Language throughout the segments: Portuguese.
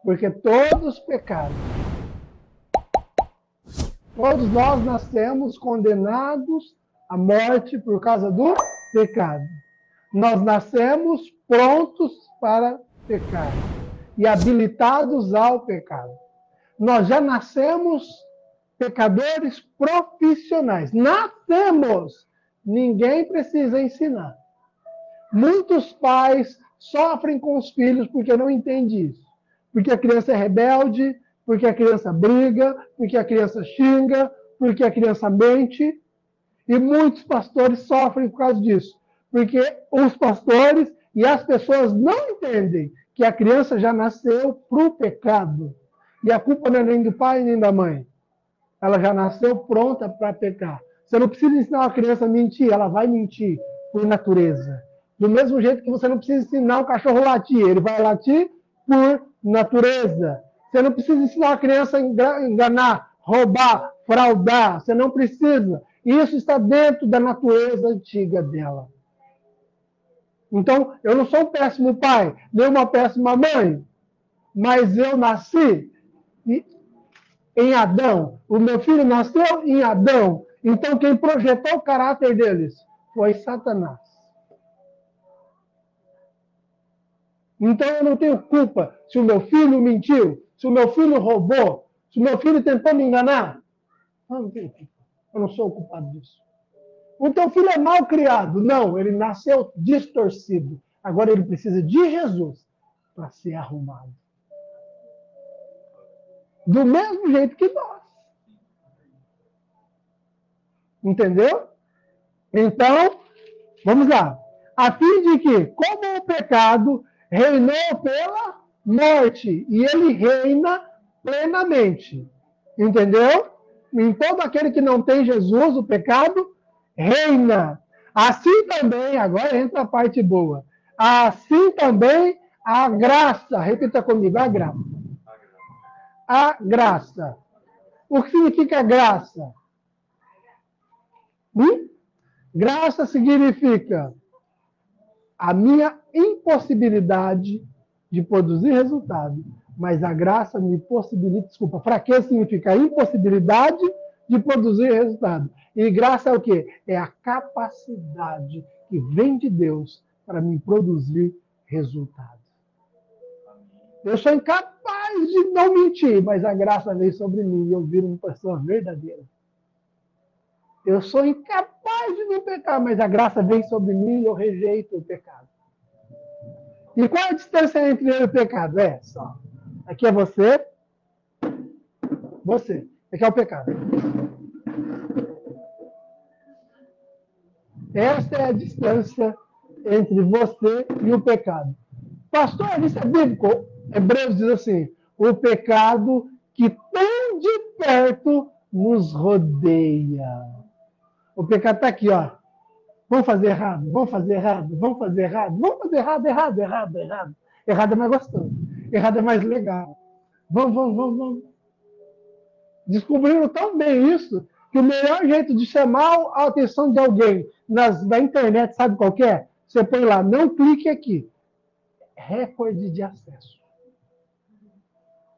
Porque todos pecaram. Todos nós nascemos condenados à morte por causa do pecado. Nós nascemos prontos para pecar e habilitados ao pecado. Nós já nascemos pecadores profissionais. Nascemos! Ninguém precisa ensinar. Muitos pais sofrem com os filhos porque não entendem isso. Porque a criança é rebelde, porque a criança briga, porque a criança xinga, porque a criança mente. E muitos pastores sofrem por causa disso. Porque os pastores e as pessoas não entendem que a criança já nasceu para o pecado. E a culpa não é nem do pai nem da mãe. Ela já nasceu pronta para pecar. Você não precisa ensinar uma criança a mentir, ela vai mentir por natureza. Do mesmo jeito que você não precisa ensinar um cachorro a latir, ele vai latir por natureza. Você não precisa ensinar uma criança a enganar, roubar, fraudar. Você não precisa. Isso está dentro da natureza antiga dela. Então, eu não sou um péssimo pai, nem uma péssima mãe, mas eu nasci em Adão. O meu filho nasceu em Adão. Então, quem projetou o caráter deles foi Satanás. Então, eu não tenho culpa se o meu filho mentiu, se o meu filho roubou, se o meu filho tentou me enganar. Eu não tenho culpa. Eu não sou o culpado disso. O teu filho é mal criado. Não, ele nasceu distorcido. Agora ele precisa de Jesus para ser arrumado. Do mesmo jeito que nós. Entendeu? Então, vamos lá. A fim de que, como o pecado reinou pela morte, e ele reina plenamente. Entendeu? Em todo aquele que não tem Jesus, o pecado reina. Assim também, agora entra a parte boa. Assim também a graça. Repita comigo, a graça. A graça. O que significa graça? Graça significa a minha impossibilidade de produzir resultado, mas a graça me possibilita, fraqueza significa a impossibilidade de produzir resultado. E graça é o quê? É a capacidade que vem de Deus para me produzir resultado. Eu sou incapaz de não mentir, mas a graça vem sobre mim e eu viro uma pessoa verdadeira. Eu sou incapaz de não pecar, mas a graça vem sobre mim e eu rejeito o pecado. E qual é a distância entre eu e o pecado? É só. Aqui é você. Você. Aqui é o pecado. Essa é a distância entre você e o pecado. Pastor, isso é bíblico. Hebreus diz assim, o pecado que tão de perto nos rodeia. O pecado está aqui, ó. Vamos fazer errado, vamos fazer errado, vamos fazer errado, vamos fazer errado, errado, errado, errado. Errado é mais gostoso, errado é mais legal. Vamos. Descobriram tão bem isso que o melhor jeito de chamar a atenção de alguém na internet, sabe qual que é? Você põe lá, não clique aqui. Recorde de acesso.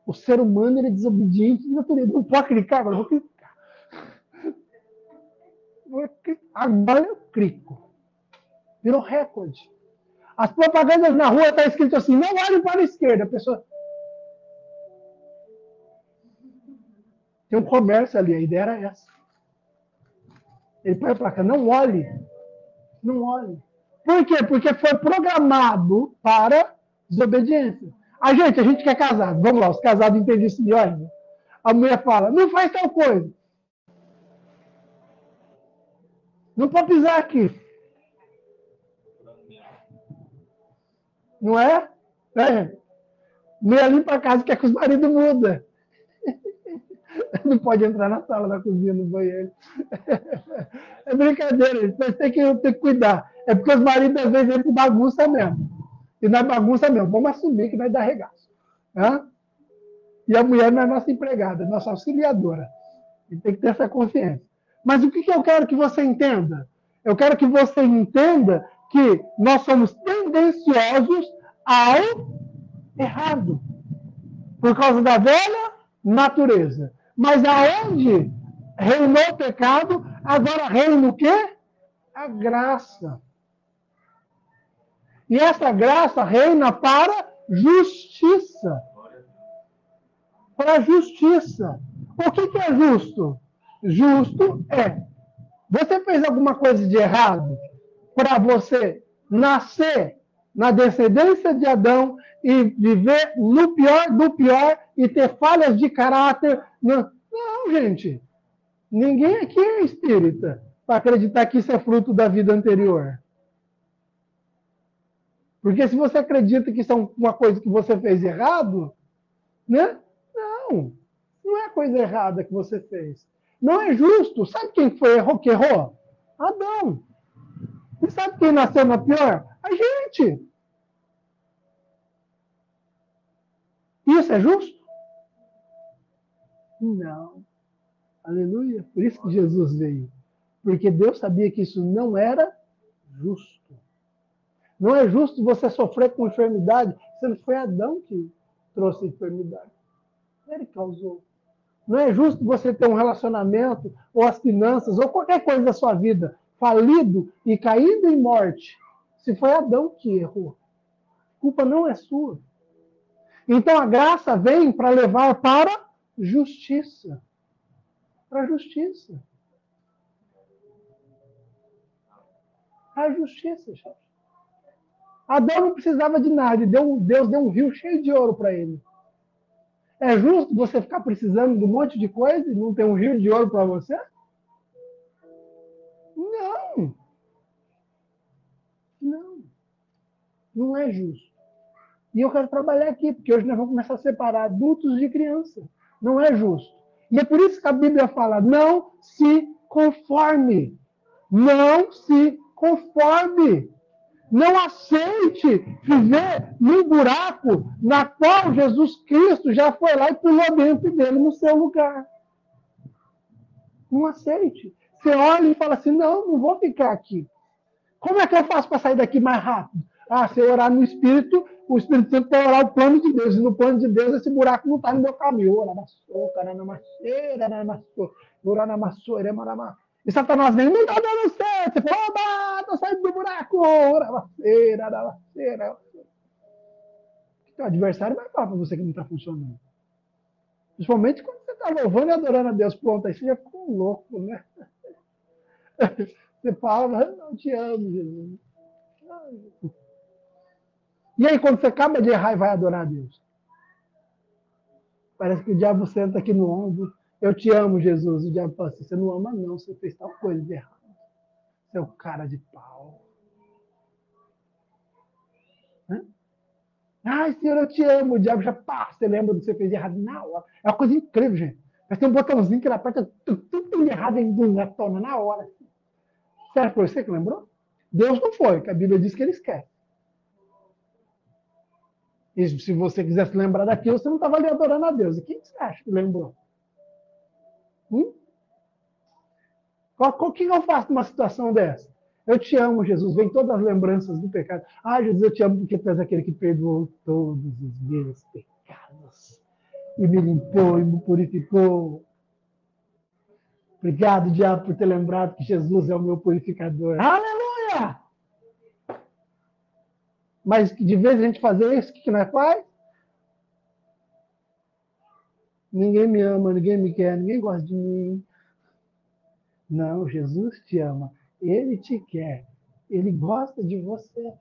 O ser humano ele é desobediente de natureza. Não pode clicar, agora eu vou clicar. Agora eu clico. Virou recorde. As propagandas na rua estão escrito assim, não olhe para a esquerda. A pessoa... Tem um comércio ali, a ideia era essa. Ele põe a placa, não olhe. Não olhe. Por quê? Porque foi programado para desobediência. A gente que é casado, vamos lá, os casados entendem isso melhor. Né? A mulher fala, não faz tal coisa. Não pode pisar aqui. Não é? Mulher limpa a casa, quer que os maridos mudam. Não pode entrar na sala, na cozinha, no banheiro. É brincadeira, mas tem que cuidar. É porque os maridos, às vezes, eles bagunçam mesmo. E não é bagunça mesmo. Vamos assumir que vai dar regaço. E a mulher não é nossa empregada, é nossa auxiliadora. E tem que ter essa consciência. Mas o que eu quero que você entenda? Eu quero que você entenda que nós somos tendenciosos ao errado. Por causa da velha natureza. Mas aonde reinou o pecado, agora reina o quê? A graça. E essa graça reina para justiça. Para justiça. O que é justo? Justo é. Você fez alguma coisa de errado para você nascer na descendência de Adão e viver no pior do pior e ter falhas de caráter? Não, não, gente. Ninguém aqui é espírita para acreditar que isso é fruto da vida anterior. Porque se você acredita que isso é uma coisa que você fez errado, né? Não, não é coisa errada que você fez. Não é justo. Sabe quem foi que errou? Adão. E sabe quem nasceu na pior? A gente. Isso é justo? Não. Aleluia. Por isso que Jesus veio. Porque Deus sabia que isso não era justo. Não é justo você sofrer com enfermidade, sendo que foi Adão que trouxe a enfermidade. Ele causou. Não é justo você ter um relacionamento, ou as finanças, ou qualquer coisa da sua vida falido e caindo em morte, se foi Adão que errou. A culpa não é sua. Então a graça vem para levar para justiça. Para a justiça. A justiça, gente. Adão não precisava de nada, Deus deu um rio cheio de ouro para ele. É justo você ficar precisando de um monte de coisa e não ter um rio de ouro para você? Não. Não. Não é justo. E eu quero trabalhar aqui, porque hoje nós vamos começar a separar adultos de crianças. Não é justo. E é por isso que a Bíblia fala, não se conforme. Não se conforme. Não aceite viver num buraco na qual Jesus Cristo já foi lá e pulou dentro dele no seu lugar. Não aceite. Você olha e fala assim, não vou ficar aqui. Como é que eu faço para sair daqui mais rápido? Ah, se eu orar no Espírito, o Espírito Santo vai orar o plano de Deus. E no plano de Deus, esse buraco não está no meu caminho. E Satanás vem, não está dando certo. Você fala, oba, estou saindo do buraco. O adversário vai falar para você que não está funcionando. Principalmente quando você está louvando e adorando a Deus. Pronto, aí você já ficou louco, né? Você fala, eu te amo, Jesus. E aí, quando você acaba de errar e vai adorar a Deus? Parece que o diabo senta aqui no ombro. Eu te amo, Jesus. O diabo fala assim, você não ama não, você fez tal coisa de errado. Você é o cara de pau. Hã? Ai, Senhor, eu te amo. O diabo já, pá, você lembra do que você fez de errado na hora. É uma coisa incrível, gente. Mas tem um botãozinho que ele aperta tudo de errado em tona na hora. Será que foi você que lembrou? Deus não foi, que a Bíblia diz que ele esquece. E se você quisesse lembrar daquilo, você não estava ali adorando a Deus. E quem você acha que lembrou? O que eu faço numa situação dessa? Eu te amo, Jesus. Vem todas as lembranças do pecado. Ah, Jesus, eu te amo porque tu és aquele que perdoou todos os meus pecados. E me limpou e me purificou. Obrigado, diabo, por ter lembrado que Jesus é o meu purificador. Aleluia! Mas de vez a gente fazer isso, o que nós faz? Ninguém me ama, ninguém me quer, ninguém gosta de mim. Não, Jesus te ama. Ele te quer. Ele gosta de você.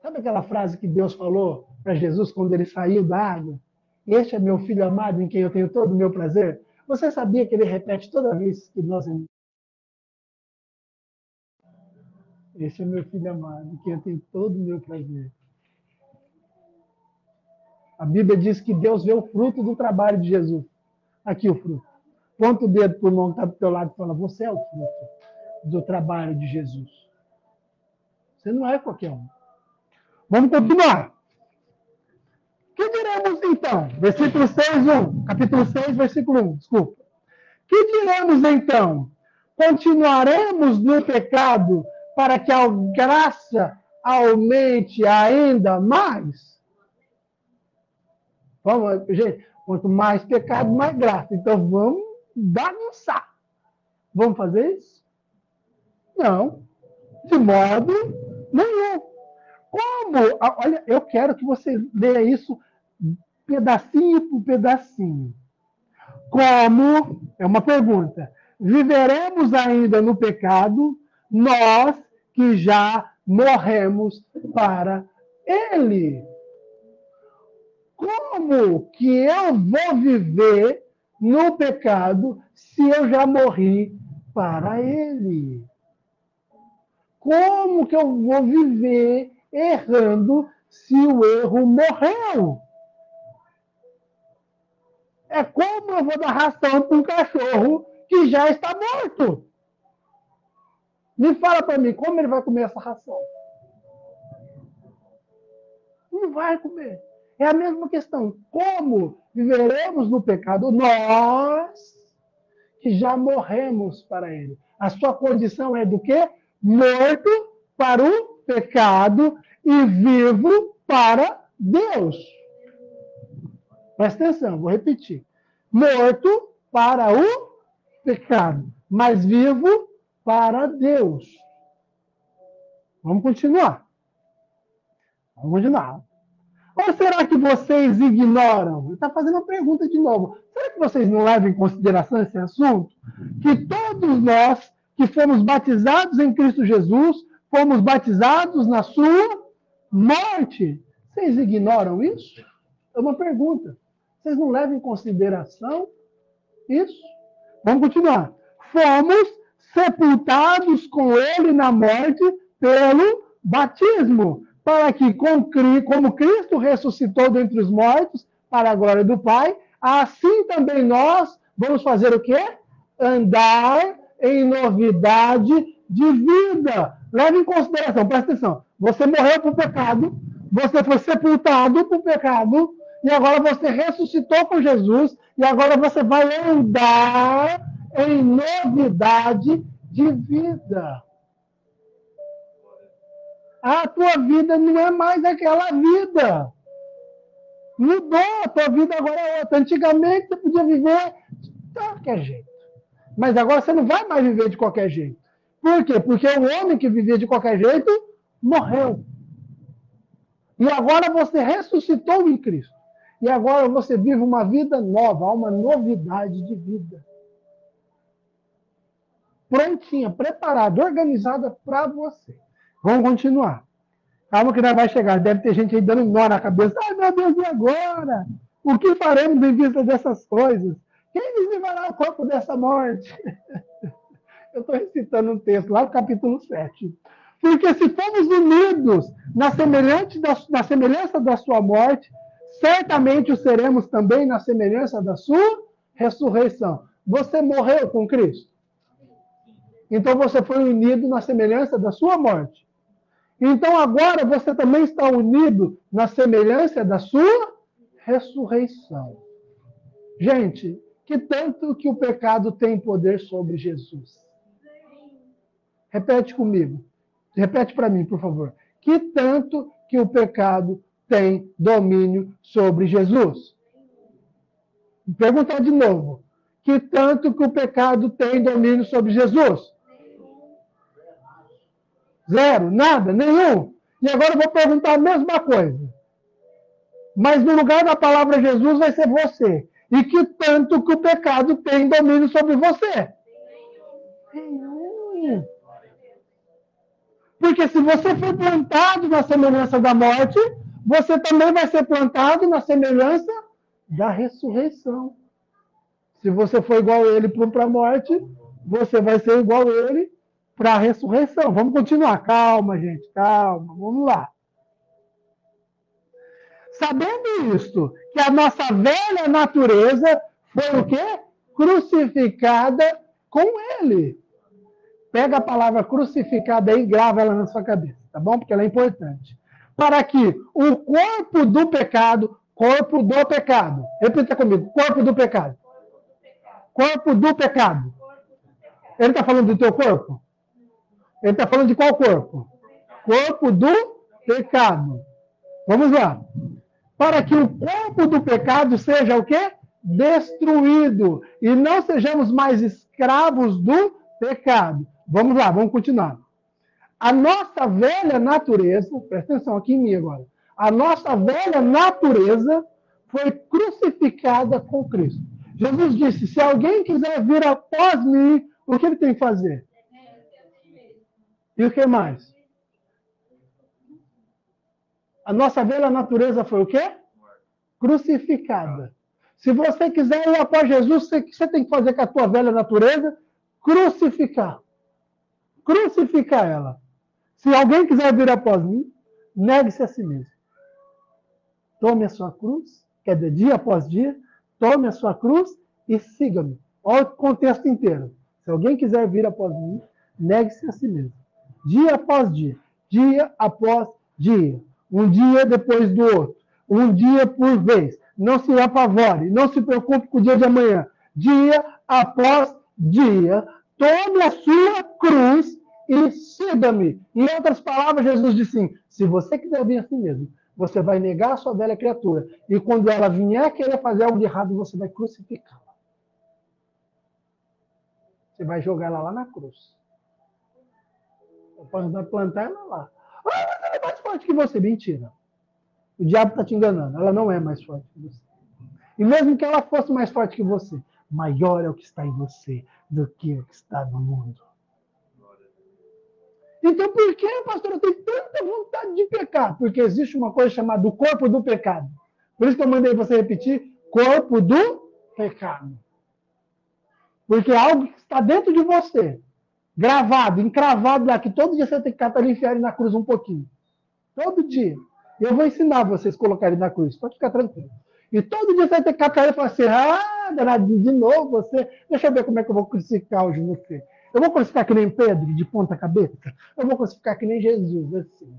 Sabe aquela frase que Deus falou para Jesus quando ele saiu da água? Este é meu filho amado em quem eu tenho todo o meu prazer. Você sabia que ele repete toda vez que nós... Este é meu filho amado em quem eu tenho todo o meu prazer. A Bíblia diz que Deus vê o fruto do trabalho de Jesus. Aqui o fruto. Ponta o dedo para o irmão que está do teu lado e fala, você é o fruto do trabalho de Jesus. Você não é qualquer um. Vamos continuar. O que diremos então? Versículo 6, 1. Capítulo 6, versículo 1. Desculpa. Que diremos então? Continuaremos no pecado para que a graça aumente ainda mais? Vamos, gente, quanto mais pecado, mais graça. Então vamos bagunçar. Vamos fazer isso? Não, de modo nenhum. Como? Olha, eu quero que você leia isso pedacinho por pedacinho. Como? É uma pergunta. Viveremos ainda no pecado, nós que já morremos para ele. Como que eu vou viver no pecado se eu já morri para ele? Como que eu vou viver errando se o erro morreu? É como eu vou dar ração para um cachorro que já está morto. Me fala para mim, como ele vai comer essa ração? Não vai comer. É a mesma questão. Como viveremos no pecado? Nós que já morremos para ele. A sua condição é do quê? Morto para o pecado e vivo para Deus. Presta atenção, vou repetir. Morto para o pecado, mas vivo para Deus. Vamos continuar. Vamos continuar. Ou será que vocês ignoram? Ele está fazendo a pergunta de novo. Será que vocês não levam em consideração esse assunto? Que todos nós que fomos batizados em Cristo Jesus, fomos batizados na sua morte. Vocês ignoram isso? É uma pergunta. Vocês não levam em consideração isso? Vamos continuar. Fomos sepultados com ele na morte pelo batismo, para que, como Cristo ressuscitou dentre os mortos, para a glória do Pai, assim também nós vamos fazer o quê? Andar em novidade de vida. Leve em consideração, presta atenção. Você morreu para o pecado, você foi sepultado para o pecado, e agora você ressuscitou com Jesus, e agora você vai andar em novidade de vida. A tua vida não é mais aquela vida. Mudou, a tua vida agora é outra. Antigamente você podia viver de qualquer jeito. Mas agora você não vai mais viver de qualquer jeito. Por quê? Porque o homem que vivia de qualquer jeito morreu. E agora você ressuscitou em Cristo. E agora você vive uma vida nova, há uma novidade de vida. Prontinha, preparada, organizada para você. Vamos continuar. Calma que nós vai chegar. Deve ter gente aí dando nó na cabeça. Ai, meu Deus, e agora? O que faremos em vista dessas coisas? Quem nos livrará o corpo dessa morte? Eu estou recitando um texto lá no capítulo 7. Porque se formos unidos na semelhança da sua morte, certamente o seremos também na semelhança da sua ressurreição. Você morreu com Cristo? Então você foi unido na semelhança da sua morte. Então agora você também está unido na semelhança da sua ressurreição. Gente, que tanto que o pecado tem poder sobre Jesus? Repete comigo. Repete para mim, por favor. Que tanto que o pecado tem domínio sobre Jesus? Vou perguntar de novo. Que tanto que o pecado tem domínio sobre Jesus? Zero, nada, nenhum. E agora eu vou perguntar a mesma coisa. Mas no lugar da palavra Jesus vai ser você. E que tanto que o pecado tem domínio sobre você? Nenhum. Porque se você for plantado na semelhança da morte, você também vai ser plantado na semelhança da ressurreição. Se você for igual a ele para a morte, você vai ser igual a ele para a ressurreição. Vamos continuar. Calma, gente, calma. Vamos lá. Sabendo isto, que a nossa velha natureza foi o quê? Crucificada com ele. Pega a palavra crucificada aí e grava ela na sua cabeça, tá bom? Porque ela é importante. Para que o corpo do pecado, repita comigo, corpo do pecado. Corpo do pecado. Ele está falando do teu corpo? Ele está falando de qual corpo? Corpo do pecado. Vamos lá. para que o corpo do pecado seja o quê? Destruído. E não sejamos mais escravos do pecado. Vamos lá, vamos continuar. A nossa velha natureza, presta atenção aqui em mim agora. A nossa velha natureza foi crucificada com Cristo. Jesus disse: se alguém quiser vir após mim, o que ele tem que fazer? E o que mais? A nossa velha natureza foi o quê? Crucificada. Se você quiser ir após Jesus, o que você tem que fazer com a tua velha natureza? Crucificar. Crucificar ela. Se alguém quiser vir após mim, negue-se a si mesmo. Tome a sua cruz, quer dizer, dia após dia, tome a sua cruz e siga-me. Olha o contexto inteiro. Se alguém quiser vir após mim, negue-se a si mesmo. Dia após dia, dia após dia. Um dia depois do outro. Um dia por vez. Não se apavore, não se preocupe com o dia de amanhã. Dia após dia, tome a sua cruz e siga-me. Em outras palavras, Jesus disse assim: se você quiser vir a si mesmo, você vai negar a sua velha criatura. E quando ela vier querer fazer algo de errado, você vai crucificá-la. Você vai jogar ela lá na cruz. Você vai plantar ela lá. Ah, mas ela é mais forte que você. Mentira. O diabo está te enganando. Ela não é mais forte que você. E mesmo que ela fosse mais forte que você, maior é o que está em você do que o que está no mundo. Então, por que, pastor, eu tenho tanta vontade de pecar? Porque existe uma coisa chamada o corpo do pecado. Por isso que eu mandei você repetir, corpo do pecado. Porque é algo que está dentro de você, gravado, encravado lá, que todo dia você tem que catar e enfiar ele na cruz um pouquinho. Todo dia. Eu vou ensinar vocês a colocarem na cruz, pode ficar tranquilo. E todo dia você vai ter que catar ele e falar assim: ah, danadinho, de novo você. Deixa eu ver como é que eu vou crucificar hoje você. Eu vou crucificar que nem Pedro, de ponta cabeça? Eu vou crucificar que nem Jesus, assim.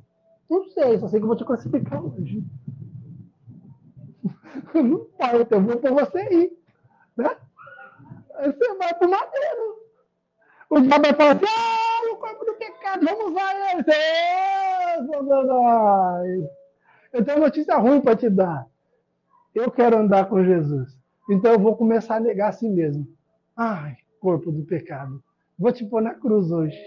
Não sei, só sei que eu vou te crucificar hoje. Não importa, eu vou por você ir. Né? Aí você vai pro madeiro. O diabo vai falar assim: ah, o corpo do pecado, vamos usar ele. Eu tenho uma notícia ruim para te dar. Eu quero andar com Jesus. Então eu vou começar a negar a si mesmo. Ai, corpo do pecado. Vou te pôr na cruz hoje.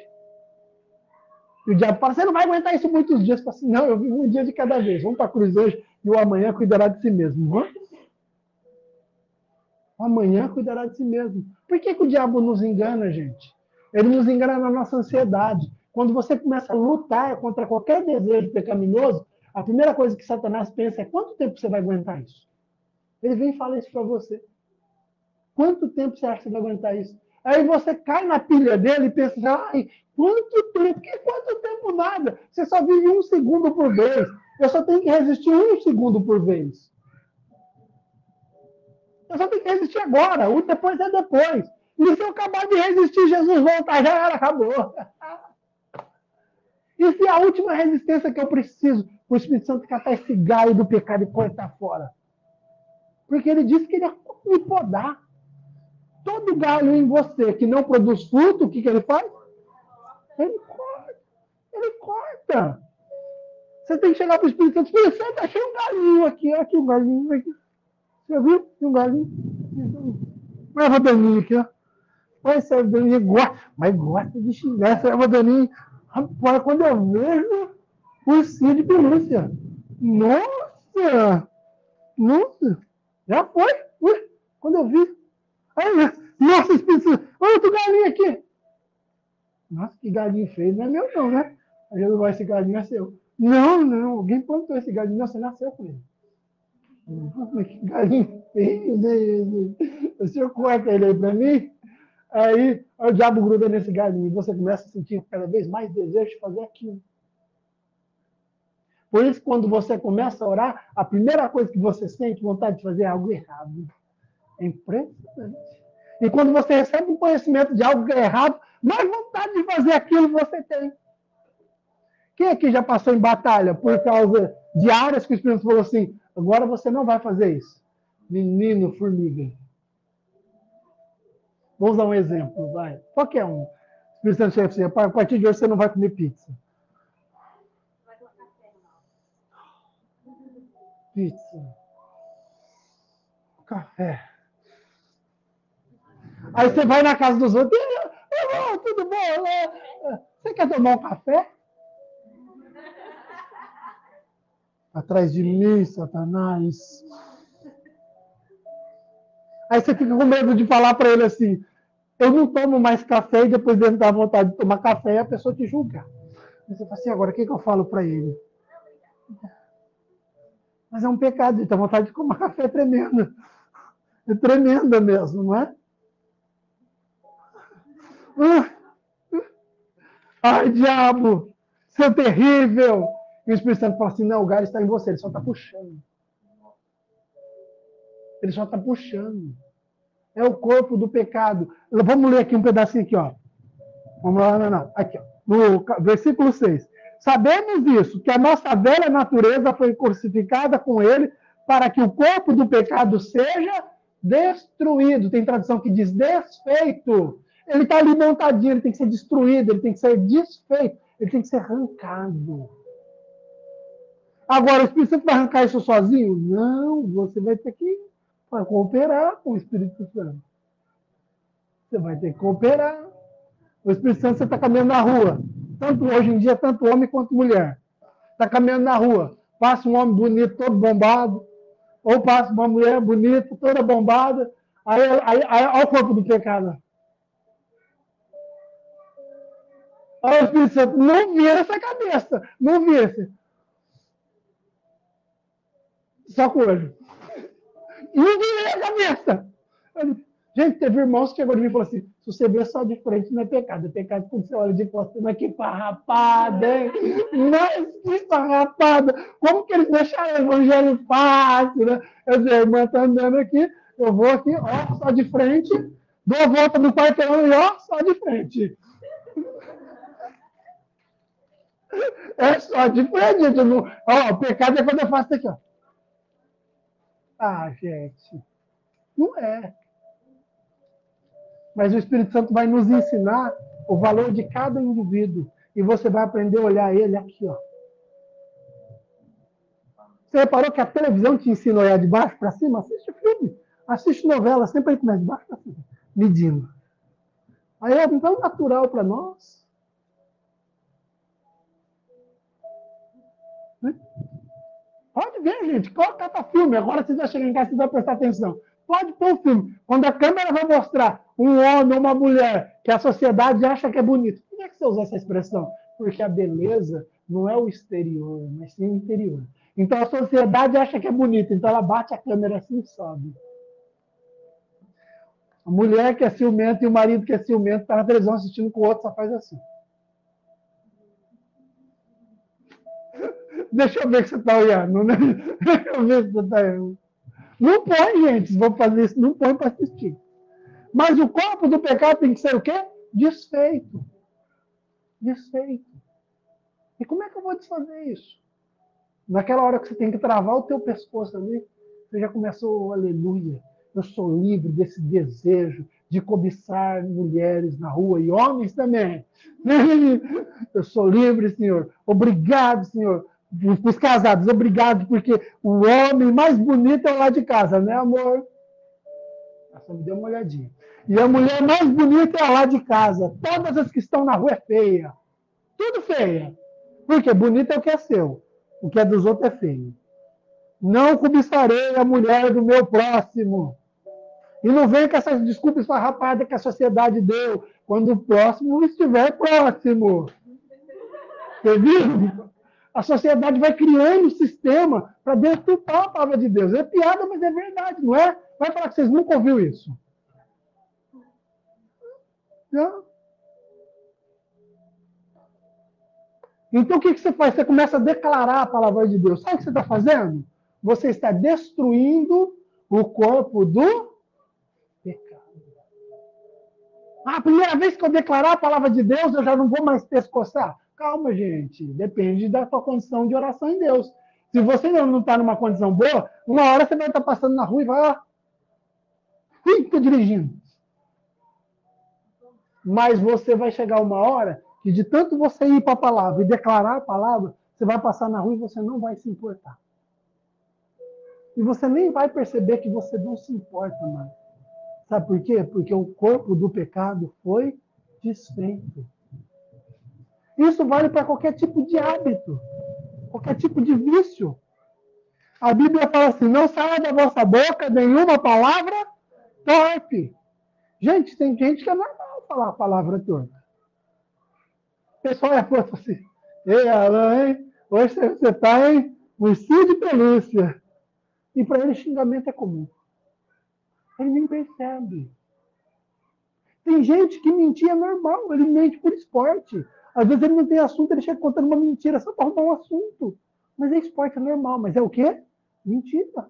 E o diabo fala: você não vai aguentar isso muitos dias. Eu falo assim: não, eu vivo um dia de cada vez. Vamos para a cruz hoje e o amanhã cuidará de si mesmo. Vamos? O amanhã cuidará de si mesmo. Por que o diabo nos engana, gente? Ele nos engana na nossa ansiedade. Quando você começa a lutar contra qualquer desejo pecaminoso, a primeira coisa que Satanás pensa é: quanto tempo você vai aguentar isso? Ele vem e fala isso para você. Quanto tempo você acha que você vai aguentar isso? Aí você cai na pilha dele e pensa: ai, quanto tempo? Que quanto tempo nada? Você só vive 1 segundo por vez. Eu só tenho que resistir 1 segundo por vez. Eu só tenho que resistir agora. O depois é depois. E se eu acabar de resistir, Jesus voltar, já era, acabou. E se a última resistência que eu preciso, o Espírito Santo catar esse galho do pecado e cortar fora? Porque ele disse que ele ia me podar. Todo galho em você que não produz fruto, o que ele faz? Ele corta. Ele corta. Você tem que chegar para o Espírito Santo: Espírito Santo, achei um galinho aqui. Olha aqui um galinho aqui. Você viu? Um galinho. Uma erva daninha aqui, ó. Olha essa erva daninha, mas gosta de xingar essa erva daninha. Rapaz, quando eu vejo ursinho de pelúcia. Nossa! Nossa! Já foi? Quando eu vi. Ai, nossa, Espírito Santo, olha outro galinho aqui. Nossa, que galinho feio. Não é meu não, né? Aí Jesus vai: esse galinho é seu. Não, não, alguém plantou esse galinho. Não, você nasceu com ele. Nossa, que galinho feio, Jesus. O senhor corta ele aí para mim? Aí o diabo gruda nesse galinho e você começa a sentir cada vez mais desejo de fazer aquilo. Por isso, quando você começa a orar, a primeira coisa que você sente vontade de fazer é algo errado. É impressionante. E quando você recebe um conhecimento de algo que é errado, mais vontade de fazer aquilo você tem. Quem aqui já passou em batalha por causa de áreas que o Espírito falou assim: agora você não vai fazer isso? Menino, formiga. Vou usar um exemplo, vai. Qualquer um. O Espírito Santo chega assim: a partir de hoje você não vai comer pizza. pizza, café. Aí você vai na casa dos outros, tudo bom? Você quer tomar um café? Atrás de mim, Satanás. Aí você fica com medo de falar para ele assim, eu não tomo mais café, e depois dele dar vontade de tomar café e a pessoa te julga. Aí você fala assim, agora o que eu falo para ele? Mas é um pecado, ele tem vontade de tomar café tremenda. É tremenda mesmo, não é? Ai, diabo, você é terrível. E o Espírito Santo fala assim, não, o galho está em você, ele só está puxando. Ele só está puxando. É o corpo do pecado. Vamos ler aqui um pedacinho aqui, ó. Vamos lá, não. Aqui, ó. No versículo 6. Sabemos isso, que a nossa velha natureza foi crucificada com ele para que o corpo do pecado seja destruído. Tem tradução que diz desfeito. Ele está ali montadinho, ele tem que ser destruído, ele tem que ser desfeito, ele tem que ser arrancado. Agora, o Espírito Santo vai arrancar isso sozinho? Não, você vai ter que cooperar com o Espírito Santo. Você vai ter que cooperar. O Espírito Santo, você está caminhando na rua. Tanto hoje em dia, tanto homem quanto mulher. Está caminhando na rua. Passa um homem bonito, todo bombado. Ou passa uma mulher bonita, toda bombada. Aí olha o corpo do pecado. Olha o Espírito Santo. Não vira essa cabeça. Não vira esse. Só com o olho. Não vira a cabeça. Gente, teve irmãos que chegou de mim e falou assim, se você vê só de frente não é pecado. É pecado quando você olha de costas. Mas que farrapada, hein? Mas que farrapada. Como que eles deixaram o evangelho fácil, né? Eu dizer, a irmã está andando aqui, eu vou aqui, ó, só de frente, dou a volta no quarteirão e ó, só de frente. É só de frente, gente. Não... Ó, o pecado é quando eu faço isso aqui, ó. Ah, gente, não é. Mas o Espírito Santo vai nos ensinar o valor de cada indivíduo. E você vai aprender a olhar ele aqui, ó. Você reparou que a televisão te ensina a olhar de baixo para cima? Assiste filme, assiste novela, sempre aí começa de baixo para cima, medindo. Aí é tão natural para nós. Né? Pode ver, gente, coloca para filme. Agora você vai chegar em casa e vai prestar atenção. Pode pôr o filme. Quando a câmera vai mostrar um homem ou uma mulher que a sociedade acha que é bonito. Por que você usa essa expressão? Porque a beleza não é o exterior, mas sim o interior. Então a sociedade acha que é bonito, então ela bate a câmera assim e sobe. A mulher que é ciumenta e o marido que é ciumento está na televisão assistindo com o outro, só faz assim. Deixa eu ver que você está olhando, né? Deixa eu ver se você está olhando. Não põe, gente, se vou fazer isso, não põe para assistir. Mas o corpo do pecado tem que ser o quê? Desfeito. Desfeito. E como é que eu vou desfazer isso? Naquela hora que você tem que travar o teu pescoço ali, você já começou, aleluia, eu sou livre desse desejo de cobiçar mulheres na rua e homens também. Eu sou livre, Senhor. Obrigado, Senhor. Os casados, obrigado, porque o homem mais bonito é lá de casa, né, amor? Só me deu uma olhadinha. E a mulher mais bonita é lá de casa. Todas as que estão na rua é feia. Tudo feia. Porque bonito é o que é seu. O que é dos outros é feio. Não cobiçarei a mulher do meu próximo. E não vem com essas desculpas farrapadas que a sociedade deu, quando o próximo estiver próximo. Você viu? A sociedade vai criando um sistema para deturpar a palavra de Deus. É piada, mas é verdade, não é? Vai falar que vocês nunca ouviram isso. Não. Então, o que você faz? Você começa a declarar a palavra de Deus. Sabe o que você está fazendo? Você está destruindo o corpo do pecado. A primeira vez que eu declarar a palavra de Deus, eu já não vou mais pescoçar. Calma, gente. Depende da sua condição de oração em Deus. Se você não está numa condição boa, uma hora você vai estar passando na rua e vai lá. Fica dirigindo. Mas você vai chegar uma hora que de tanto você ir para a palavra e declarar a palavra, você vai passar na rua e você não vai se importar. E você nem vai perceber que você não se importa mais. Sabe por quê? Porque o corpo do pecado foi desfeito. Isso vale para qualquer tipo de hábito, qualquer tipo de vício. A Bíblia fala assim: não saia da vossa boca nenhuma palavra torpe. Gente, tem gente que é normal falar a palavra torta. O pessoal é foto assim: ei, Alan, hein? Hoje você está em ursinho de pelúcia. E para ele xingamento é comum. Ele nem percebe. Tem gente que mentir é normal, ele mente por esporte. Às vezes ele não tem assunto, ele chega contando uma mentira só para arrumar um assunto. Mas é esporte, é normal. Mas é o quê? Mentira.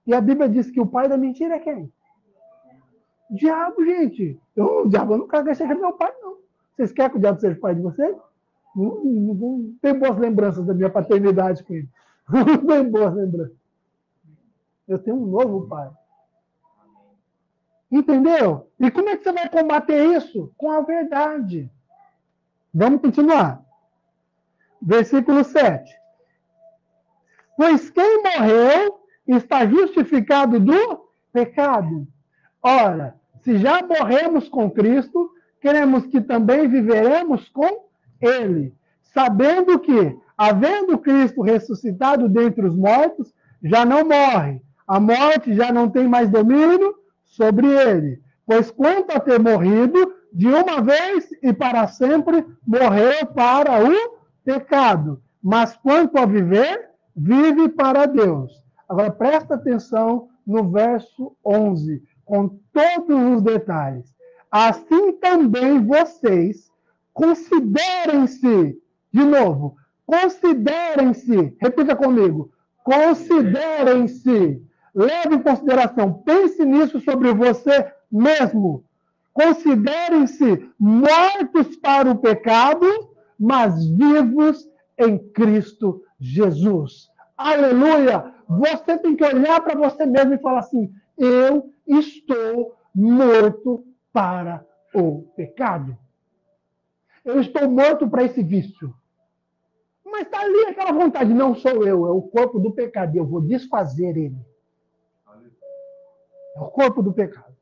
E a Bíblia diz que o pai da mentira é quem? O diabo, gente. O diabo não quer que seja meu pai, não. Vocês querem que o diabo seja pai de vocês? Não tem boas lembranças da minha paternidade com ele. Não tem boas lembranças. Eu tenho um novo pai. Entendeu? E como é que você vai combater isso? Com a verdade. Vamos continuar. Versículo 7. Pois quem morreu está justificado do pecado. Ora, se já morremos com Cristo, queremos que também viveremos com Ele, sabendo que, havendo Cristo ressuscitado dentre os mortos, já não morre. A morte já não tem mais domínio sobre ele. Pois quanto a ter morrido, de uma vez e para sempre, morreu para o pecado. Mas quanto a viver, vive para Deus. Agora presta atenção no verso 11, com todos os detalhes. Assim também vocês considerem-se, de novo, considerem-se, repita comigo, considerem-se, leve em consideração, pense nisso sobre você mesmo. Considerem-se mortos para o pecado, mas vivos em Cristo Jesus. Aleluia! Você tem que olhar para você mesmo e falar assim: eu estou morto para o pecado. Eu estou morto para esse vício. Mas está ali aquela vontade, não sou eu, é o corpo do pecado, eu vou desfazer ele. É o corpo do pecado.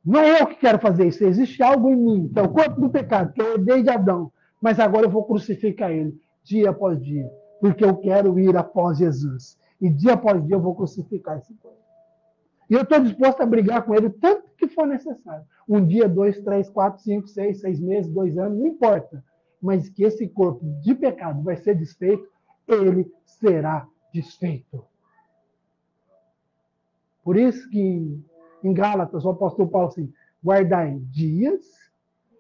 Não é eu que quero fazer isso, existe algo em mim, que é o corpo do pecado, que eu odeio de Adão, mas agora eu vou crucificar ele, dia após dia, porque eu quero ir após Jesus. E dia após dia eu vou crucificar esse corpo. E eu estou disposto a brigar com ele o tanto que for necessário. Um dia, 2, 3, 4, 5, 6, 6 meses, 2 anos, não importa. Mas que esse corpo de pecado vai ser desfeito, ele será desfeito. Por isso que em Gálatas o apóstolo Paulo assim, guardai dias,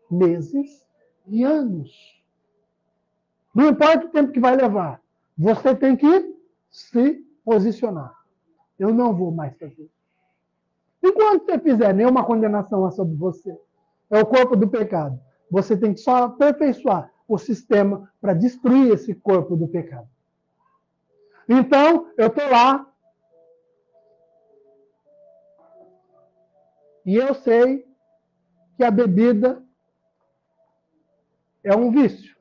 meses e anos. Não importa o tempo que vai levar. Você tem que se posicionar. Eu não vou mais fazer. Enquanto você fizer nenhuma condenação sobre você, é o corpo do pecado. Você tem que só aperfeiçoar o sistema para destruir esse corpo do pecado. Então, eu estou lá e eu sei que a bebida é um vício.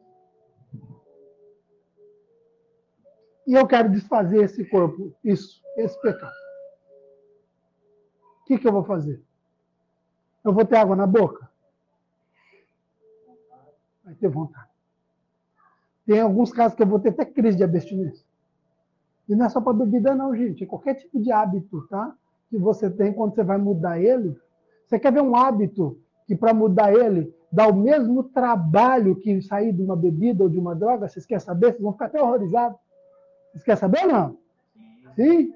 E eu quero desfazer esse corpo, esse pecado. O que eu vou fazer? Eu vou ter água na boca? Vai ter vontade. Tem alguns casos que eu vou ter até crise de abstinência. E não é só para bebida não, gente. É qualquer tipo de hábito, tá? Que você tem quando você vai mudar ele. Você quer ver um hábito que para mudar ele dá o mesmo trabalho que sair de uma bebida ou de uma droga? Vocês querem saber? Vocês vão ficar até horrorizados. Vocês querem saber ou não? Sim?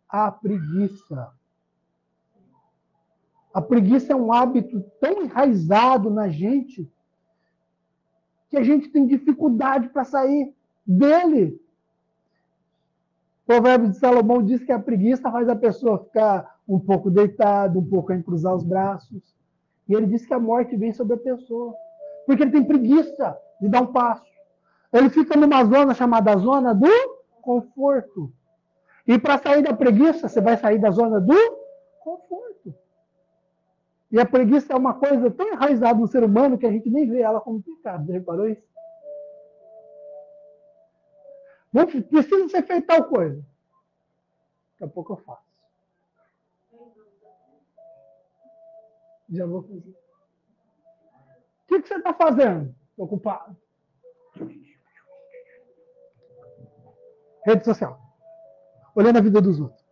A preguiça. A preguiça é um hábito tão enraizado na gente que a gente tem dificuldade para sair dele. O provérbio de Salomão diz que a preguiça faz a pessoa ficar um pouco deitada, um pouco a cruzar os braços. E ele diz que a morte vem sobre a pessoa. Porque ele tem preguiça de dar um passo. Ele fica numa zona chamada zona do conforto. E para sair da preguiça, você vai sair da zona do conforto. E a preguiça é uma coisa tão enraizada no ser humano que a gente nem vê ela como pecado. Já reparou isso? Precisa ser feita tal coisa. Daqui a pouco eu faço. Já vou fazer. O que você está fazendo? Estou ocupado. Rede social. Olhando a vida dos outros.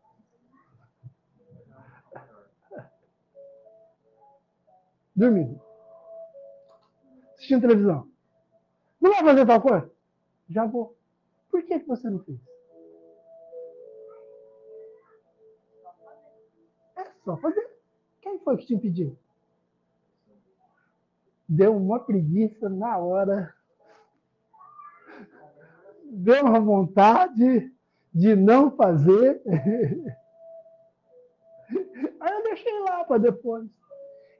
Dormindo. Assistindo televisão. Não vai fazer tal coisa? Já vou. Por que você não fez? É só fazer. Quem foi que te impediu? Deu uma preguiça na hora. Deu uma vontade de não fazer. Aí eu deixei lá para depois.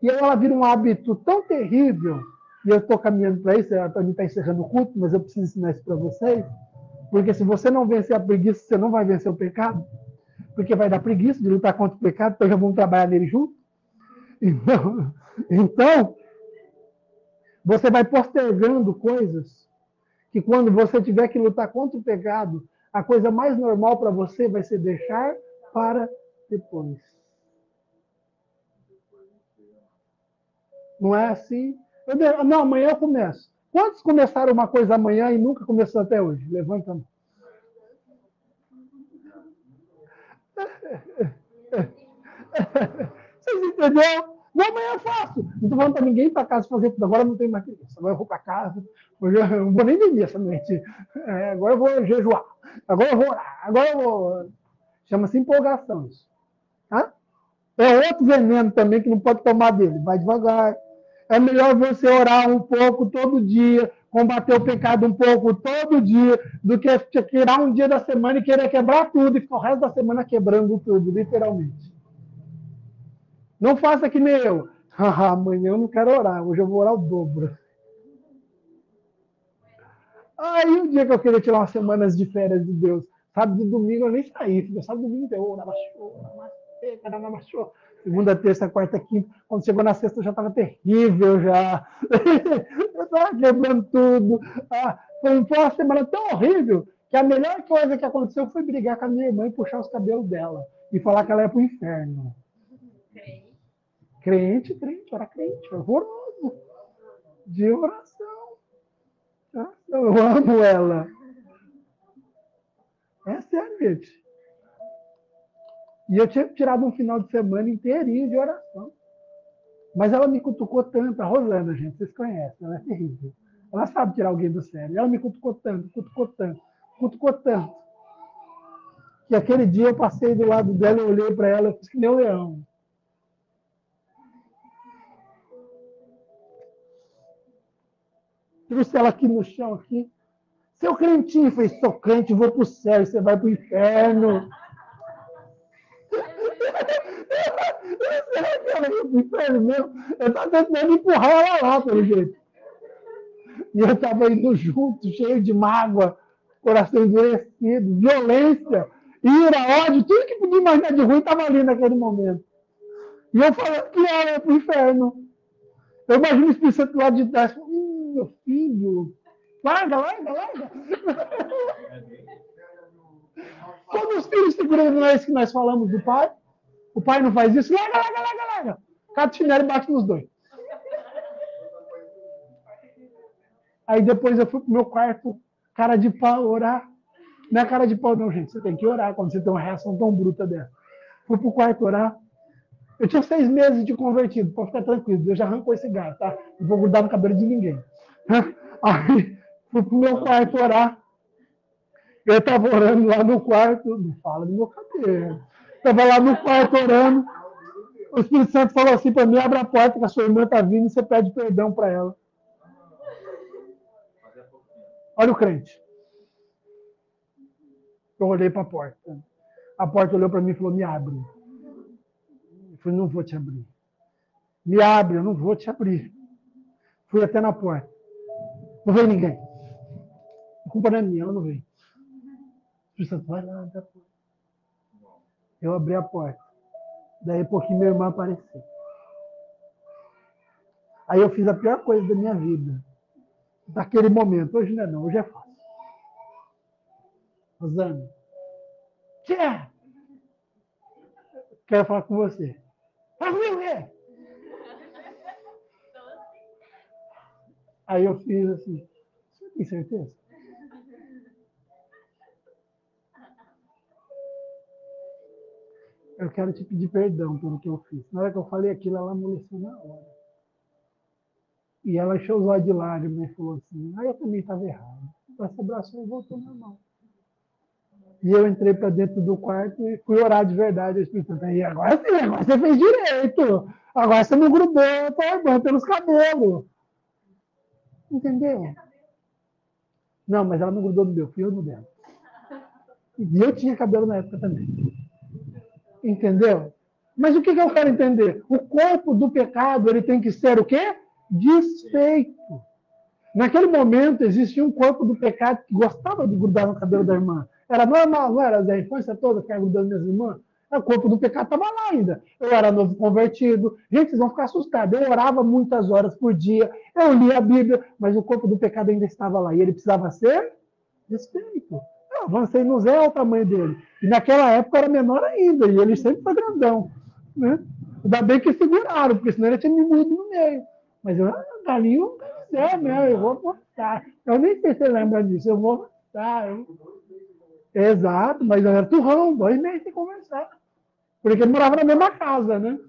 E aí ela vira um hábito tão terrível, e eu estou caminhando para isso, para mim está encerrando o culto, mas eu preciso ensinar isso para vocês, porque se você não vencer a preguiça, você não vai vencer o pecado, porque vai dar preguiça de lutar contra o pecado, então já vamos trabalhar nele junto. Então, você vai postergando coisas que quando você tiver que lutar contra o pecado, a coisa mais normal para você vai ser deixar para depois. Não é assim? Não, amanhã eu começo. Quantos começaram uma coisa amanhã e nunca começou até hoje? Levanta a mão. Vocês entenderam? Não, amanhã eu faço. Não estou falando para ninguém para casa fazer tudo. Agora eu não tenho mais preguiça. Agora eu vou para casa. Hoje eu não vou nem dormir essa noite. Agora eu vou jejuar. Agora eu vou orar. Agora eu vou. Chama-se empolgação isso. Tá? É outro veneno também que não pode tomar dele. Vai devagar. É melhor você orar um pouco todo dia, combater o pecado um pouco todo dia, do que tirar um dia da semana e querer quebrar tudo e ficar o resto da semana quebrando tudo, literalmente. Não faça que nem eu. Amanhã eu não quero orar, hoje eu vou orar o dobro. Aí o dia que eu queria tirar umas semanas de férias de Deus, sábado e domingo eu nem saí, filho. Sábado e domingo eu orava, segunda, terça, quarta, quinta. Quando chegou na sexta, eu já estava terrível já. Eu estava quebrando tudo. Foi uma semana tão horrível que a melhor coisa que aconteceu foi brigar com a minha irmã e puxar os cabelos dela. E falar que ela ia para o inferno. Crente, era crente, horroroso. De oração. Eu amo ela. É sério, gente. E eu tinha tirado um final de semana inteirinho de oração. Mas ela me cutucou tanto, a Rosana, gente, vocês conhecem, ela é terrível. Ela sabe tirar alguém do sério. Ela me cutucou tanto, que aquele dia eu passei do lado dela, eu olhei para ela, eu fiz que nem um leão. Trouxe ela aqui no chão, aqui. Seu crentinho, fez, sou crente, vou pro céu, você vai pro inferno. Será que ela ia pro inferno mesmo? Eu estava tentando empurrar ela lá, pelo jeito. E eu estava indo junto, cheio de mágoa, coração endurecido, violência, ira, ódio, tudo que podia imaginar de ruim estava ali naquele momento. E eu falando que ela ia pro inferno. Eu imagino o Espírito Santo lá de trás, meu filho, larga. Quando os filhos segurando nós que nós falamos do pai, o pai não faz isso, larga. Cada chinelo bate nos dois. Aí depois eu fui pro meu quarto, cara de pau, orar. Não é cara de pau não, gente. Você tem que orar quando você tem uma reação tão bruta dessa. Fui pro quarto orar. Eu tinha 6 meses de convertido, pode ficar tranquilo. Deus já arrancou esse gás, tá? Não vou grudar no cabelo de ninguém. Aí fui pro meu quarto orar. Eu estava orando lá no quarto, não fala do meu cabelo. Estava lá no quarto orando. O Espírito Santo falou assim para mim: abre a porta que a sua irmã está vindo e você pede perdão para ela. Olha o crente. Eu olhei para a porta. A porta olhou para mim e falou: me abre. Eu falei: não vou te abrir. Me abre, eu não vou te abrir. Fui até na porta. Não veio ninguém. A culpa não é minha, ela não veio. O Espírito Santo vai lá, abre a porta. Eu abri a porta. Daí, pouquinho, minha irmã apareceu. Aí eu fiz a pior coisa da minha vida. Daquele momento. Hoje não é não, hoje é fácil. Rosana. Que é? Quero falar com você. Fala comigo, o quê? Aí eu fiz assim, você tem certeza? Eu quero te pedir perdão pelo que eu fiz. Na hora que eu falei aquilo, ela amoleceu na hora. E ela encheu os olhos de lágrimas e falou assim, eu também estava errado. Ela se abraçou e voltou normal. E eu entrei para dentro do quarto e fui orar de verdade. O Espírito Santo, e agora sim, agora você fez direito. Agora você não grudou a tua irmã pelos cabelos. Entendeu? Não, mas ela não grudou no meu, fui eu no dela. E eu tinha cabelo na época também. Entendeu? Mas o que eu quero entender? O corpo do pecado, ele tem que ser o quê? Desfeito. Naquele momento, existia um corpo do pecado que gostava de grudar no cabelo da irmã. Era normal, não era? Da infância toda, ficar grudando minhas irmãs. O corpo do pecado estava lá ainda. Eu era novo convertido. Gente, vocês vão ficar assustados. Eu orava muitas horas por dia. Eu lia a Bíblia, mas o corpo do pecado ainda estava lá. E ele precisava ser desfeito. Eu avancei no Zé, o tamanho dele. E naquela época era menor ainda. E ele sempre foi grandão. Né? Ainda bem que seguraram, porque senão ele tinha me moído no meio. Mas eu, galinho, é, né? Eu vou mostrar. Eu nem sei se você lembra disso. Eu vou mostrar. Exato, mas eu era turrão, 2 meses sem conversar. Porque ele morava na mesma casa, né?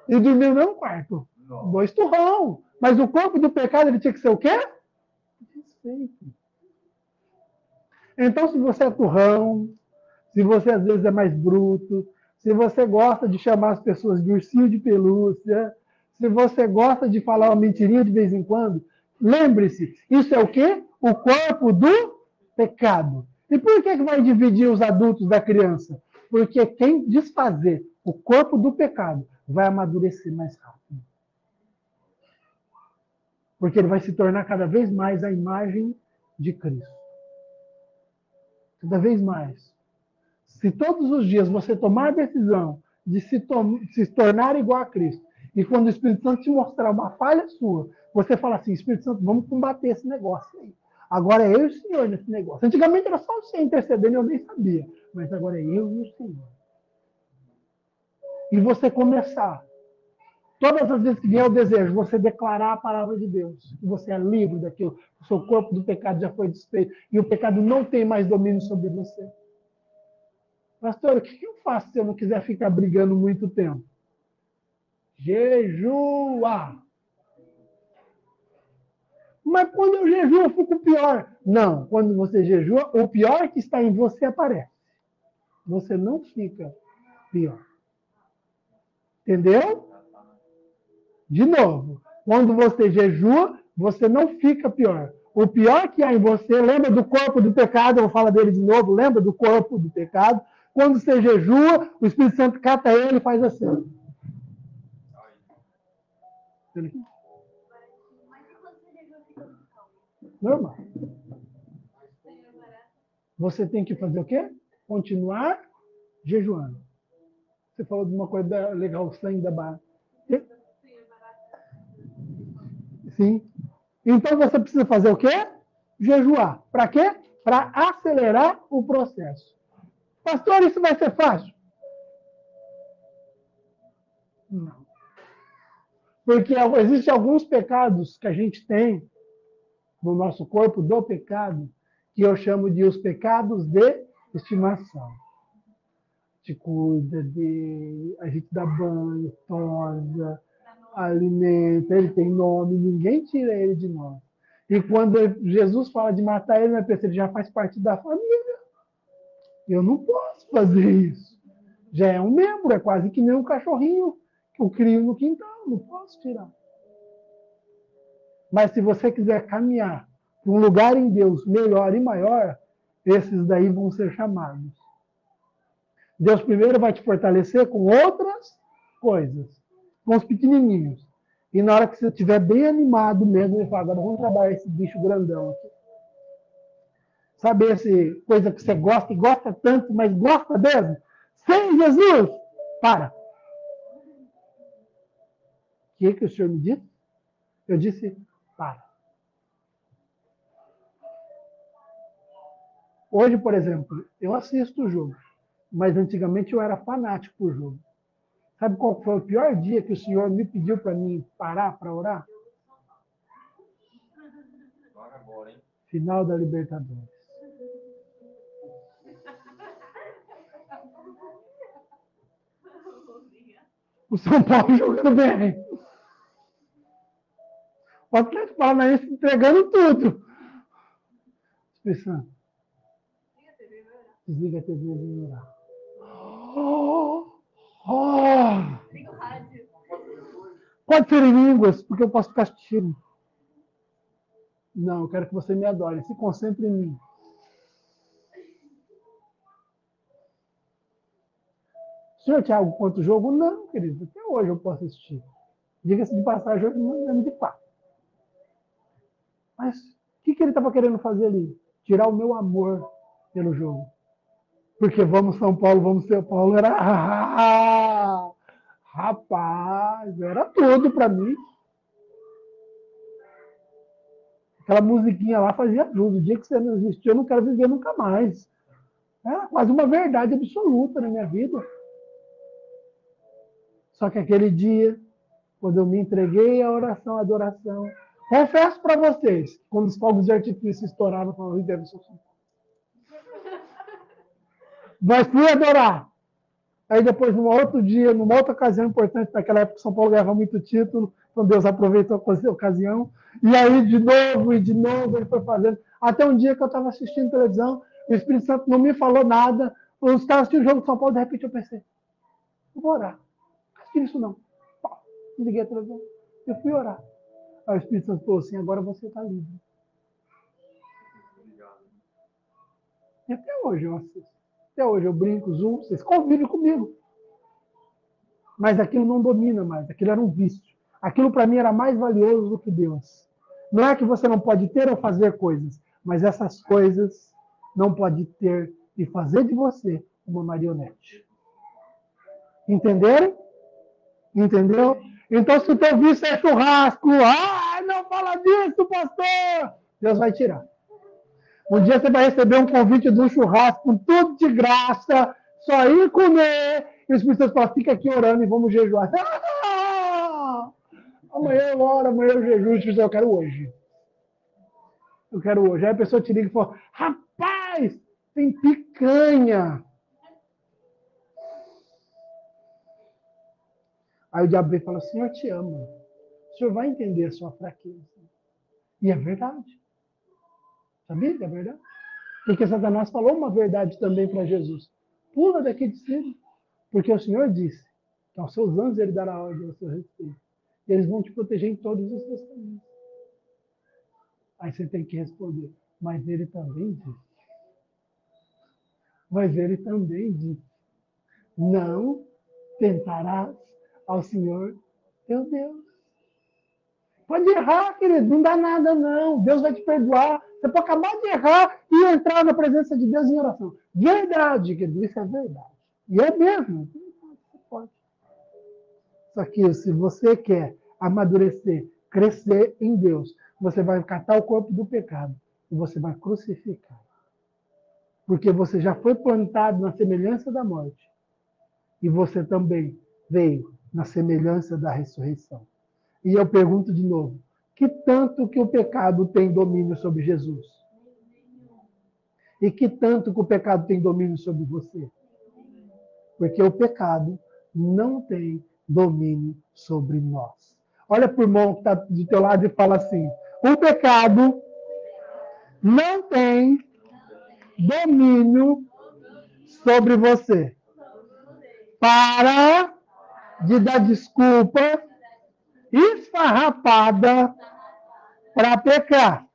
E dormia no mesmo quarto. 2 turrão. Mas o corpo do pecado, ele tinha que ser o quê? Respeito. Então, se você é turrão, se você às vezes é mais bruto, se você gosta de chamar as pessoas de ursinho de pelúcia, se você gosta de falar uma mentirinha de vez em quando, lembre-se, isso é o quê? O corpo do pecado. E por que vai dividir os adultos da criança? Porque quem desfazer o corpo do pecado vai amadurecer mais rápido. Porque ele vai se tornar cada vez mais a imagem de Cristo. Cada vez mais. Se todos os dias você tomar a decisão de se tornar igual a Cristo, e quando o Espírito Santo te mostrar uma falha sua, você fala assim, Espírito Santo, vamos combater esse negócio aí. Agora é eu e o Senhor nesse negócio. Antigamente era só você intercedendo, eu nem sabia. Mas agora é eu e o Senhor. E você começar, todas as vezes que vier o desejo, você declarar a palavra de Deus. Que você é livre daquilo. O seu corpo do pecado já foi desfeito. E o pecado não tem mais domínio sobre você. Pastor, o que eu faço se eu não quiser ficar brigando muito tempo? Jejua. Mas quando eu jejuo, eu fico pior. Não, quando você jejua, o pior que está em você aparece. Você não fica pior. Entendeu? De novo, quando você jejua, você não fica pior. O pior que há em você, lembra do corpo do pecado, eu vou falar dele de novo, lembra do corpo do pecado? Quando você jejua, o Espírito Santo cata ele e faz assim. Normal. Você tem que fazer o quê? Continuar jejuando. Você falou de uma coisa legal, o sangue da barra. Sim. Então você precisa fazer o quê? Jejuar. Para quê? Para acelerar o processo. Pastor, isso vai ser fácil? Não. Porque existem alguns pecados que a gente tem no nosso corpo do pecado, que eu chamo de os pecados de estimação. Te cuida dele, a gente dá banho, tosa, alimenta, ele tem nome, ninguém tira ele de nós. E quando Jesus fala de matar ele, ele já faz parte da família. Eu não posso fazer isso. Já é um membro, é quase que nem um cachorrinho que eu crio no quintal, não posso tirar. Mas se você quiser caminhar para um lugar em Deus melhor e maior, esses daí vão ser chamados. Deus primeiro vai te fortalecer com outras coisas, com os pequenininhos. E na hora que você estiver bem animado mesmo, ele fala, agora vamos trabalhar esse bicho grandão aqui. Sabe essa coisa que você gosta e gosta tanto, mas gosta mesmo? Sem Jesus! Para. O que o senhor me disse? Eu disse, para. Hoje, por exemplo, eu assisto o jogo, mas antigamente eu era fanático por jogo. Sabe qual foi o pior dia que o Senhor me pediu para mim parar para orar? Final da Libertadores. O São Paulo jogando bem. O Atlético Paranaense entregando tudo. Espírito Santo. Desliga a TV e vem orar. Pode ser em línguas, porque eu posso ficar assistindo. Não, eu quero que você me adore. Se concentre em mim. O senhor tinha algo contra o jogo? Não, querido. Até hoje eu posso assistir. Diga-se de passagem, hoje não é de fato. Mas o que ele estava querendo fazer ali? Tirar o meu amor pelo jogo. Porque vamos São Paulo, vamos São Paulo. Era... Rapaz, era tudo para mim. Aquela musiquinha lá fazia tudo. O dia que você não existiu, eu não quero viver nunca mais. Era quase uma verdade absoluta na minha vida. Só que aquele dia, quando eu me entreguei à oração, à adoração, confesso para vocês, quando os fogos de artifício estouraram para o Rio de Janeiro, mas fui adorar. Aí depois, num outro dia, numa outra ocasião importante, naquela época São Paulo ganhava muito título, então Deus aproveitou a ocasião, e aí de novo, ele foi fazendo. Até um dia que eu estava assistindo televisão, o Espírito Santo não me falou nada, os caras assistindo o jogo de São Paulo, de repente eu pensei, eu vou orar. Não assisti isso não. Liguei a televisão, eu fui orar. Aí o Espírito Santo falou assim, agora você está livre. E até hoje eu assisto. Até hoje eu brinco, zoom, vocês convivem comigo. Mas aquilo não domina mais, aquilo era um vício. Aquilo para mim era mais valioso do que Deus. Não é que você não pode ter ou fazer coisas, mas essas coisas não pode ter e fazer de você uma marionete. Entenderam? Entendeu? Então, se o teu vício é churrasco, não fala disso, pastor! Deus vai tirar. Um dia você vai receber um convite de um churrasco com tudo de graça, só ir comer, e os Espírito Santo fala, fica aqui orando e vamos jejuar. Amanhã eu oro, amanhã eu jejuo, eu quero hoje. Eu quero hoje. Aí a pessoa te liga e fala, rapaz, tem picanha. Aí o diabo vem e fala, o Senhor te ama. O Senhor vai entender a sua fraqueza. E é verdade. Sabia que é verdade? Porque Satanás falou uma verdade também para Jesus. Pula daqui de cima. Porque o Senhor disse que aos seus anjos ele dará ordem ao seu respeito. E eles vão te proteger em todos os seus caminhos. Aí você tem que responder, mas ele também disse. Mas ele também disse, não tentarás ao Senhor teu Deus. Pode errar, querido, não dá nada não. Deus vai te perdoar. Você pode acabar de errar e entrar na presença de Deus em oração. Verdade, querido, isso é verdade. E é mesmo. Você pode. Só que se você quer amadurecer, crescer em Deus, você vai catar o corpo do pecado e você vai crucificar. Porque você já foi plantado na semelhança da morte. E você também veio na semelhança da ressurreição. E eu pergunto de novo, que tanto que o pecado tem domínio sobre Jesus? E que tanto que o pecado tem domínio sobre você? Porque o pecado não tem domínio sobre nós. Olha para o irmão que está do teu lado e fala assim, o pecado não tem domínio sobre você. Para de dar desculpa esfarrapada para pecar.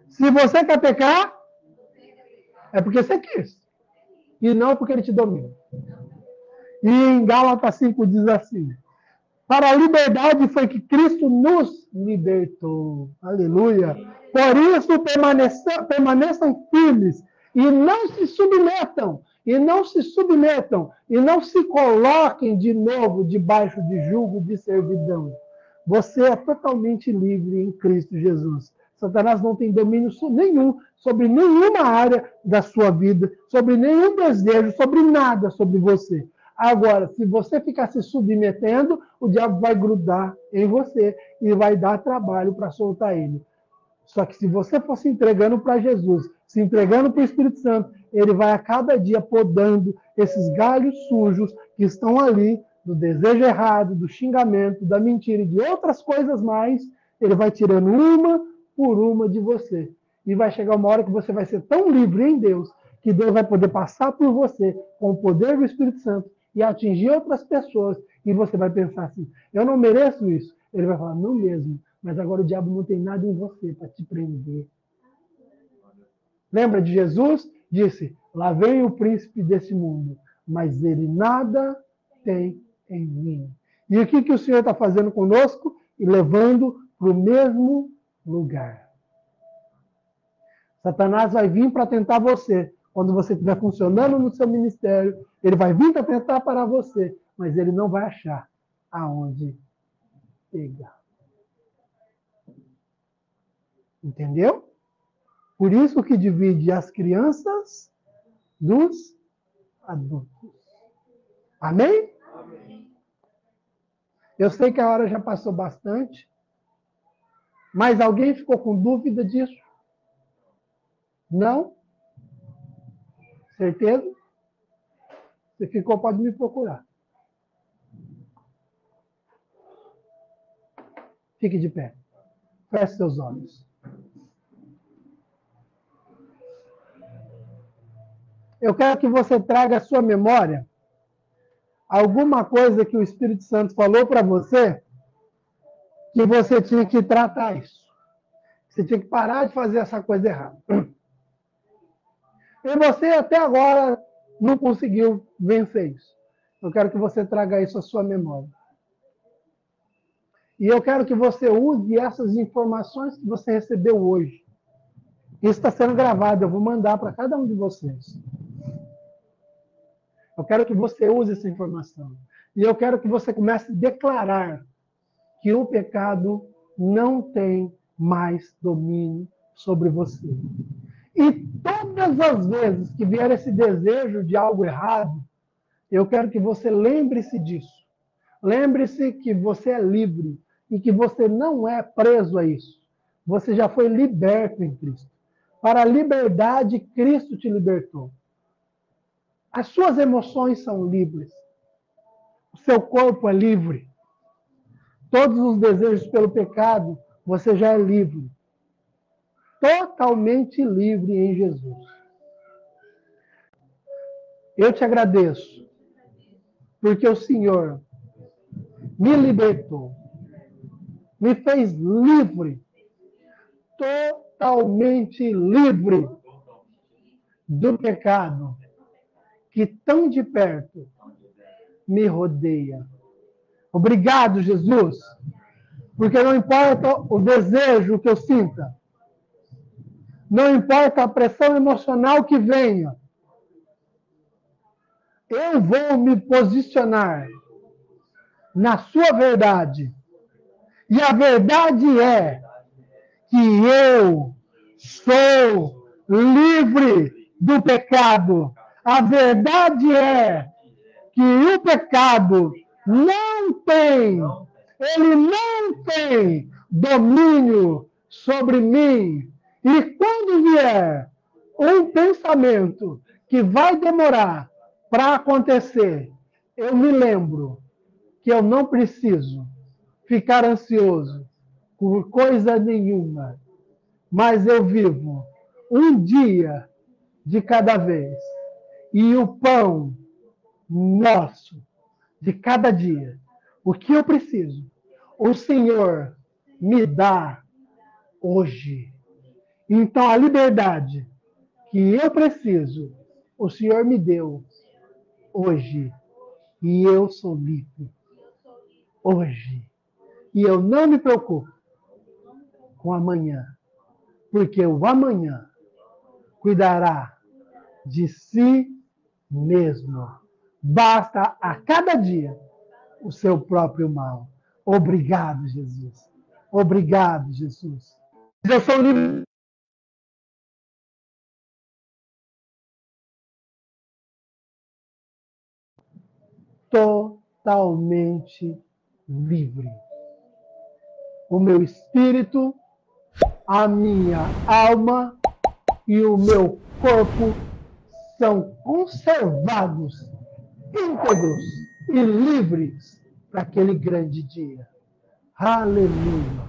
Se você quer pecar, é porque você quis. E não porque ele te domina. E em Gálatas 5 diz assim, para a liberdade foi que Cristo nos libertou. Aleluia. Por isso permaneçam firmes e não se submetam. E não se submetam. E não se coloquem de novo debaixo de julgo de servidão. Você é totalmente livre em Cristo Jesus. Satanás não tem domínio nenhum sobre nenhuma área da sua vida, sobre nenhum desejo, sobre nada sobre você. Agora, se você ficar se submetendo, o diabo vai grudar em você e vai dar trabalho para soltar ele. Só que se você for se entregando para Jesus, se entregando para o Espírito Santo, ele vai a cada dia podando esses galhos sujos que estão ali, do desejo errado, do xingamento, da mentira e de outras coisas mais, ele vai tirando uma por uma de você. E vai chegar uma hora que você vai ser tão livre em Deus, que Deus vai poder passar por você com o poder do Espírito Santo e atingir outras pessoas. E você vai pensar assim, eu não mereço isso. Ele vai falar, não mesmo. Mas agora o diabo não tem nada em você para te prender. Lembra de Jesus? Disse, lá vem o príncipe desse mundo, mas ele nada tem em mim. E o que o Senhor está fazendo conosco? E levando para o mesmo lugar. Satanás vai vir para tentar você. Quando você estiver funcionando no seu ministério, ele vai vir para tentar parar você, mas ele não vai achar aonde pegar. Entendeu? Por isso que divide as crianças dos adultos. Amém? Amém. Eu sei que a hora já passou bastante, mas alguém ficou com dúvida disso? Não? Certeza? Se ficou, pode me procurar. Fique de pé. Feche seus olhos. Eu quero que você traga à sua memória alguma coisa que o Espírito Santo falou para você que você tinha que tratar isso. Você tinha que parar de fazer essa coisa errada. E você até agora não conseguiu vencer isso. Eu quero que você traga isso à sua memória. E eu quero que você use essas informações que você recebeu hoje. Isso está sendo gravado, eu vou mandar para cada um de vocês. Eu quero que você use essa informação. E eu quero que você comece a declarar que o pecado não tem mais domínio sobre você. E todas as vezes que vier esse desejo de algo errado, eu quero que você lembre-se disso. Lembre-se que você é livre e que você não é preso a isso. Você já foi liberto em Cristo. Para a liberdade, Cristo te libertou. As suas emoções são livres. O seu corpo é livre. Todos os desejos pelo pecado, você já é livre. Totalmente livre em Jesus. Eu te agradeço, porque o Senhor me libertou, me fez livre, totalmente livre do pecado que tão de perto me rodeia. Obrigado, Jesus, porque não importa o desejo que eu sinta, não importa a pressão emocional que venha, eu vou me posicionar na sua verdade. E a verdade é que eu sou livre do pecado. A verdade é que o pecado ele não tem domínio sobre mim. E quando vier um pensamento que vai demorar para acontecer, eu me lembro que eu não preciso ficar ansioso por coisa nenhuma, mas eu vivo um dia de cada vez. E o pão nosso de cada dia, o que eu preciso, o Senhor me dá hoje. Então a liberdade que eu preciso, o Senhor me deu hoje. E eu sou livre hoje. E eu não me preocupo com amanhã, porque o amanhã cuidará de si mesmo. Basta a cada dia o seu próprio mal. Obrigado, Jesus. Obrigado, Jesus. Eu sou livre. totalmente livre. O meu espírito, a minha alma e o meu corpo são conservados, íntegros e livres para aquele grande dia. Aleluia!